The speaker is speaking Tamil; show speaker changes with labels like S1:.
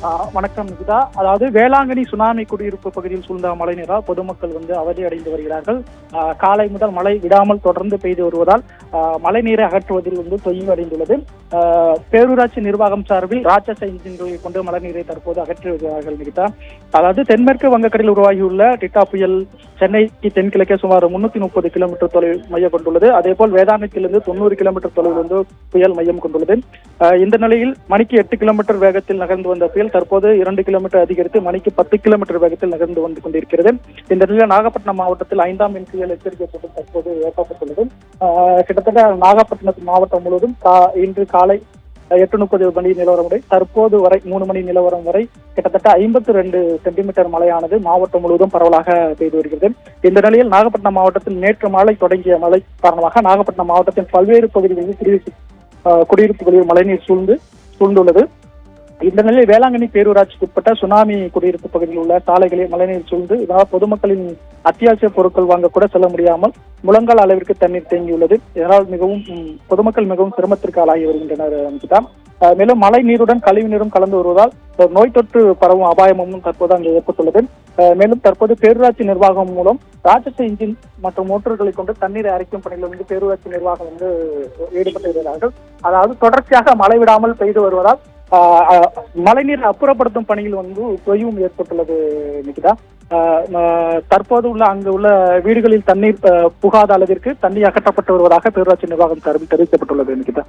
S1: வணக்கம் நிகிதா. அதாவது வேளாங்கண்ணி சுனாமி குடியிருப்பு பகுதியில் சூழ்ந்த மழை நீரால் பொதுமக்கள் அவதி அடைந்து வருகிறார்கள். காலை முதல் மழை விடாமல் தொடர்ந்து பெய்து வருவதால் மழை நீரை அகற்றுவதில் தொய்வு அடைந்துள்ளது. பேரூராட்சி நிர்வாகம் சார்பில் ராட்சச இன்ஜின்களை கொண்டு மழை நீரை தற்போது அகற்றி வருகிறார்கள் நிகிதா. அதாவது தென்மேற்கு வங்கக்கடலில் உருவாகியுள்ள டிட்டா புயல் சென்னைக்கு தென்கிழக்கே சுமார் 330 கிலோமீட்டர் தொலைவில் மையம் கொண்டுள்ளது. அதேபோல் வேதாரண்யத்திலிருந்து 90 கிலோமீட்டர் தொலைவில் புயல் மையம் கொண்டுள்ளது. இந்த நிலையில் மணிக்கு 8 கிலோமீட்டர் வேகத்தில் நகர்ந்து வந்த புயல் தற்போது 2 கிலோமீட்டர் அதிகரித்து மணிக்கு 10 கிலோமீட்டர் வேகத்தில் நகர்ந்து வந்து கொண்டிருக்கிறது. இந்த நிலையில் நாகப்பட்டினம் மாவட்டத்தில் 5ஆம் எண் புயல் எச்சரிக்கை கூட்டம் தற்போது ஏற்பட்டுள்ளது. கிட்டத்தட்ட நாகப்பட்டினம் மாவட்டம் முழுவதும் இன்று காலை 8:30 மணி நிலவரம் வரை தற்போது வரை 3 மணி நிலவரம் வரை கிட்டத்தட்ட 52 சென்டிமீட்டர் மழையானது மாவட்டம் முழுவதும் பரவலாக பெய்து வருகிறது. இந்த நிலையில் நாகப்பட்டினம் மாவட்டத்தில் நேற்று மாலை தொடங்கிய மழை காரணமாக நாகப்பட்டினம் மாவட்டத்தின் பல்வேறு பகுதிகளில் குடியிருப்புகளில் மழைநீர் சூழ்ந்துள்ளது. இந்த நிலையில் வேளாங்கண்ணி பேரூராட்சிக்கு உட்பட்ட சுனாமி குடியிருப்பு பகுதியில் உள்ள சாலைகளில் மழைநீர் சூழ்ந்து இதனால் பொதுமக்களின் அத்தியாவசிய பொருட்கள் வாங்க கூட செல்ல முடியாமல் முழங்கால் அளவிற்கு தண்ணீர் தேங்கியுள்ளது. இதனால் பொதுமக்கள் மிகவும் சிரமத்திற்கு ஆளாகி வருகின்றனர். மேலும் மழை நீருடன் கழிவு நீரும் கலந்து வருவதால் நோய் தொற்று பரவும் அபாயமும் தற்போது அங்கு ஏற்பட்டுள்ளது. மேலும் தற்போது பேரூராட்சி நிர்வாகம் மூலம் ராட்சச இன்ஜின் மற்றும் மோட்டர்களை கொண்டு தண்ணீரை அரைக்கும் பணியில் பேரூராட்சி நிர்வாகம் ஈடுபட்டு வருகிறார்கள். அதாவது தொடர்ச்சியாக மழை விடாமல் பெய்து வருவதால் மழைநீர் அப்புறப்படுத்தும் பணியில் தொய்வும் ஏற்பட்டுள்ளது நிகிதா. தற்போது அங்கு உள்ள வீடுகளில் தண்ணீர் புகாத அளவிற்கு தண்ணீர் அகற்றப்பட்டு வருவதாக பேரூராட்சி நிர்வாகம் சார்பில் தெரிவிக்கப்பட்டுள்ளது நிகிதா.